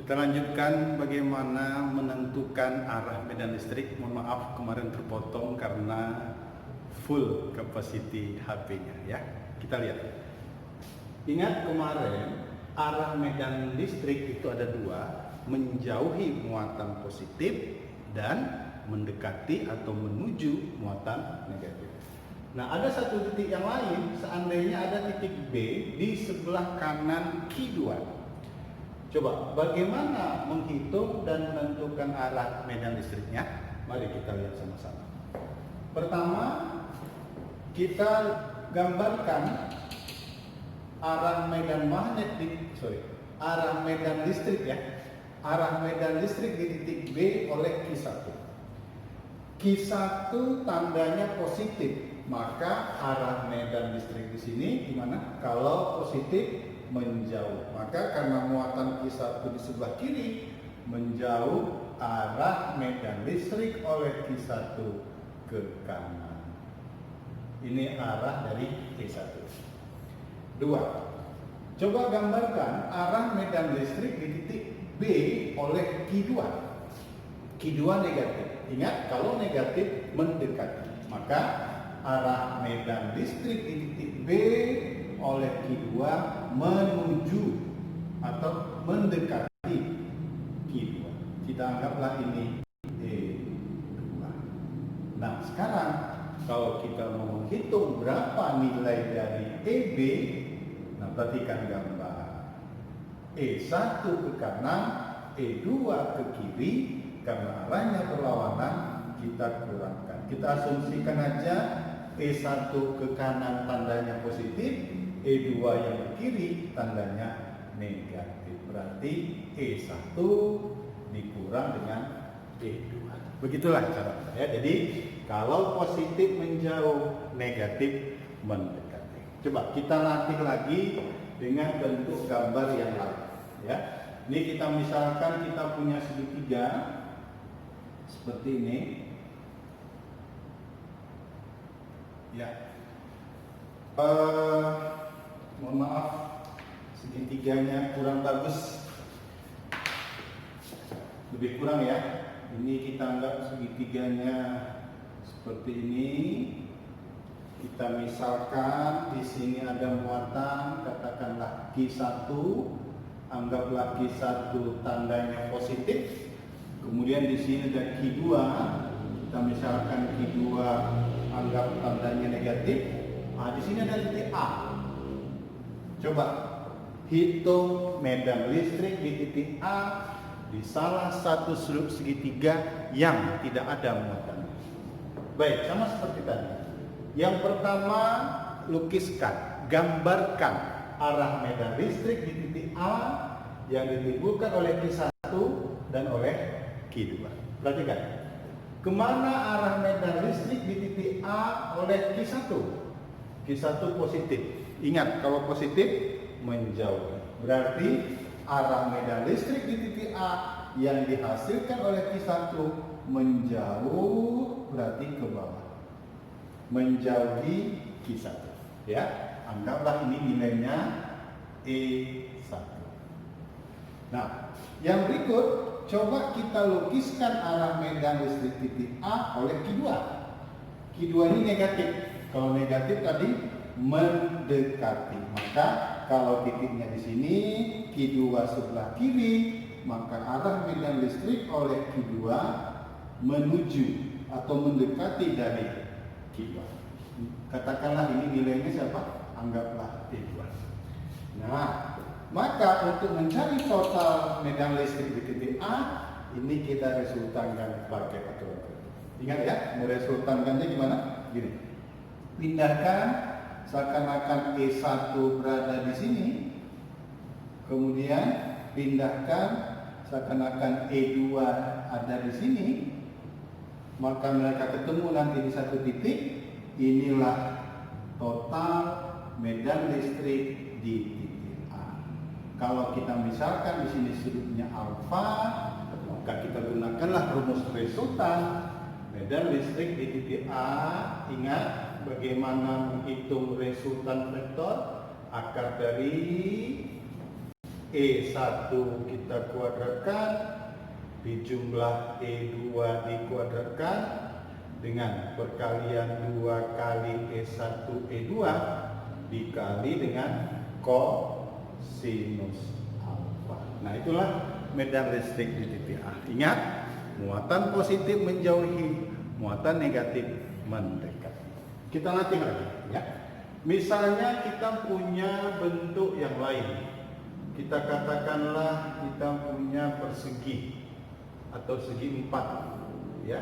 Kita lanjutkan bagaimana menentukan arah medan listrik. Mohon maaf kemarin terpotong karena full capacity HP-nya ya. Kita lihat. Ingat kemarin arah medan listrik itu ada dua, menjauhi muatan positif dan mendekati atau menuju muatan negatif. Nah, ada satu titik yang lain, seandainya ada titik B di sebelah kanan Q2. Coba bagaimana menghitung dan menentukan arah medan listriknya? Mari kita lihat sama-sama. Pertama, kita gambarkan arah medan listrik ya. Arah medan listrik di titik B oleh Q1. Q1 tandanya positif, maka arah medan listrik di sini gimana? Kalau positif menjauh, maka karena muatan Q1 di sebelah kiri menjauh, arah medan listrik oleh Q1 ke kanan. Ini arah dari Q1. 2. Coba gambarkan arah medan listrik di titik B oleh Q2. Q2 negatif. Ingat, kalau negatif mendekati, maka arah medan listrik di titik B oleh Q2 menuju atau mendekati Q2. Kita anggaplah ini E2. Nah, sekarang kalau kita mau menghitung berapa nilai dari EB, nah perhatikan gambar. E1 ke kanan, E2 ke kiri, karena arahnya berlawanan kita kurangkan. Kita asumsikan aja E1 ke kanan tandanya positif, E2 yang ke kiri tandanya negatif. Berarti E1 dikurang dengan E2. Begitulah cara ya. Jadi kalau positif menjauh, negatif mendekati. Coba kita latih lagi dengan bentuk gambar yang lain ya. Ini kita misalkan kita punya segitiga seperti ini. Ya. Mohon maaf, segitiganya kurang bagus. Lebih kurang ya. Ini kita anggap segitiganya seperti ini. Kita misalkan di sini ada muatan, katakanlah Q1, anggaplah Q1 tandanya positif. Kemudian di sini ada Q2, kita misalkan Q2 anggap tandanya negatif. Nah, di sini ada titik A. Coba hitung medan listrik di titik A di salah satu sudut segitiga yang tidak ada muatan. Baik, sama seperti tadi. Yang pertama, lukiskan, gambarkan arah medan listrik di titik A yang ditimbulkan oleh Q1 dan oleh Q2. Perhatikan, kemana arah medan listrik di titik A oleh Q1? Q1 positif. Ingat, kalau positif menjauh. Berarti arah medan listrik di titik A yang dihasilkan oleh Q1 menjauh, berarti ke bawah. Menjauhi Q1 ya. Anggaplah ini nilainya E1. Nah, yang berikut coba kita lukiskan arah medan listrik titik A oleh Q2. Q2 ini negatif. Kalau negatif tadi mendekati. Maka kalau titiknya di sini Q2 sebelah kiri, maka arah medan listrik oleh Q2 menuju atau mendekati dari Q2. Katakanlah ini nilainya siapa? Anggaplah E2. Nah, maka untuk mencari total medan listrik di titik A, ini kita resultankan pakai aturan. Ingat ya, meresultankannya gimana? Gini. Pindahkan seakan-akan E1 berada di sini. Kemudian pindahkan seakan-akan E2 ada di sini. Maka mereka ketemu nanti di satu titik. Inilah total medan listrik di titik A. Kalau kita misalkan di sini sudutnya alfa, maka kita gunakanlah rumus resultan medan listrik di titik A. Ingat bagaimana menghitung resultan vektor? Akar dari E1 kita kuadratkan dijumlah E2 dikuadratkan dengan perkalian 2 kali E1 E2 dikali dengan kosinus alfa. Nah, itulah medan listrik di titik A. Ingat, muatan positif menjauhi, muatan negatif mendekati. Kita latih lagi, ya. Misalnya kita punya bentuk yang lain. Kita katakanlah kita punya persegi atau segi 4, ya.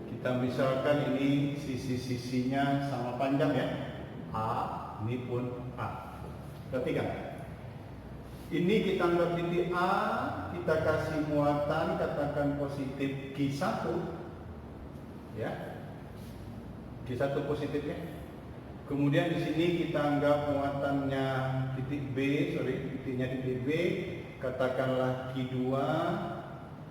Kita misalkan ini sisi-sisinya sama panjang, ya. A, ini pun A. Perhatikan. Ini kita anggap titik A, kita kasih muatan katakan positif Q1, ya. Q1 positifnya. Kemudian di sini kita anggap muatannya titik B, titiknya titik B, katakanlah Q2,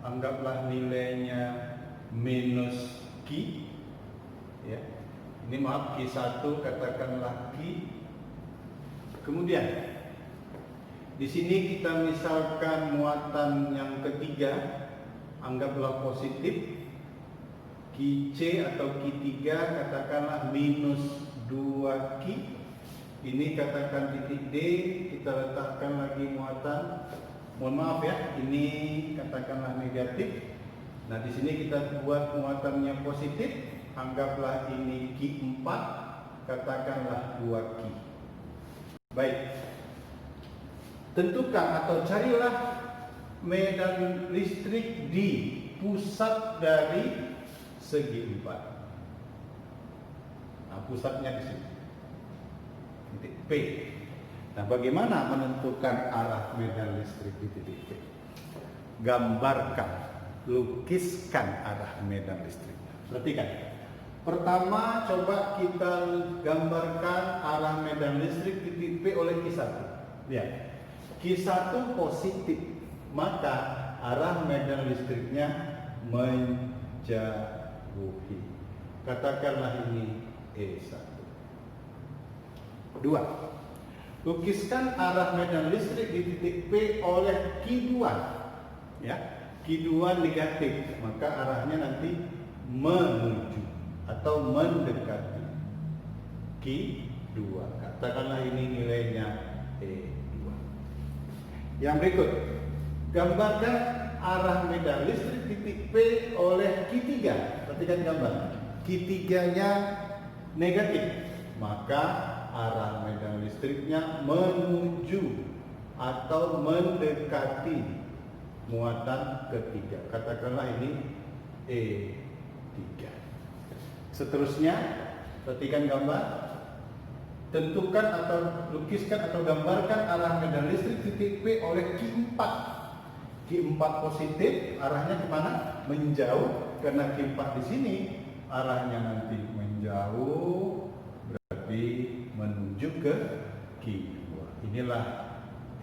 anggaplah nilainya minus Q, ya. Ini maaf Q1 katakanlah Q. Kemudian di sini kita misalkan muatan yang ketiga, anggaplah positif QC atau Q3 katakanlah minus 2Q. Ini katakan titik D, kita letakkan lagi muatan. Mohon maaf ya, ini katakanlah negatif. Nah, di sini kita buat muatannya positif, anggaplah ini Q4, katakanlah 2Q. Baik. Tentukan atau carilah medan listrik di pusat dari segi 4. Nah, pusatnya di sini, titik P. Nah, bagaimana menentukan arah medan listrik di titik P? Gambarkan, lukiskan arah medan listrik. Perhatikan. Pertama, coba kita gambarkan arah medan listrik di titik P oleh Q1. Lihat, Q1 positif, maka arah medan listriknya menjauhi. Katakanlah ini E1. 2. Lukiskan arah medan listrik di titik P oleh Q2. Ya, Q2 negatif, maka arahnya nanti menuju atau mendekati Q2. Katakanlah ini nilainya E2. Yang berikut, gambarkan arah medan listrik di titik P oleh Q3. Perhatikan gambar. Q3-nya negatif, maka arah medan listriknya menuju atau mendekati muatan ketiga. Katakanlah ini E3. Seterusnya, perhatikan gambar. Tentukan atau lukiskan atau gambarkan arah medan listrik titik P oleh Q4. Q4 positif, arahnya kemana? Menjauh, karena Q4 di sini arahnya nanti menjauh, berarti menuju ke Q2. Inilah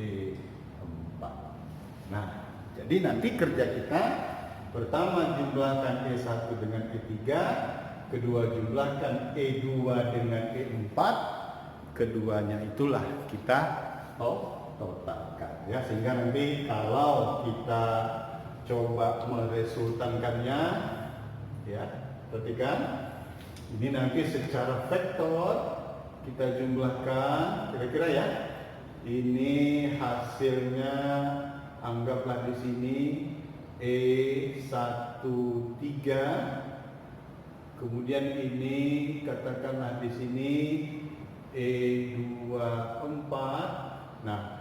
E4. Nah, jadi nanti kerja kita pertama jumlahkan E1 dengan E3, kedua jumlahkan E2 dengan E4, keduanya itulah kita totalkan, ya, sehingga nanti kalau kita coba meresultankannya, ya, perhatikan ini nanti secara vektor kita jumlahkan kira-kira, ya. Ini hasilnya anggaplah di sini E13, kemudian ini katakanlah di sini E24. Nah,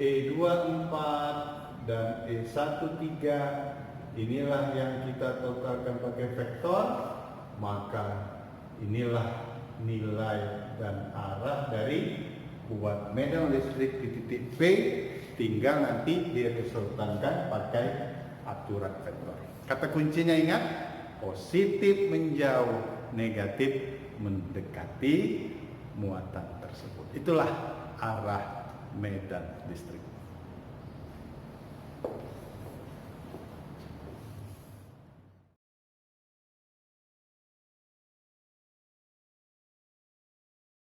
E24 dan E13 inilah yang kita totalkan pakai vektor, maka inilah nilai dan arah dari buat medan listrik di titik P. Tinggal nanti diresultankan pakai aturan vektor. Kata kuncinya ingat, positif menjauh, negatif mendekati muatan tersebut. Itulah arah medan listrik.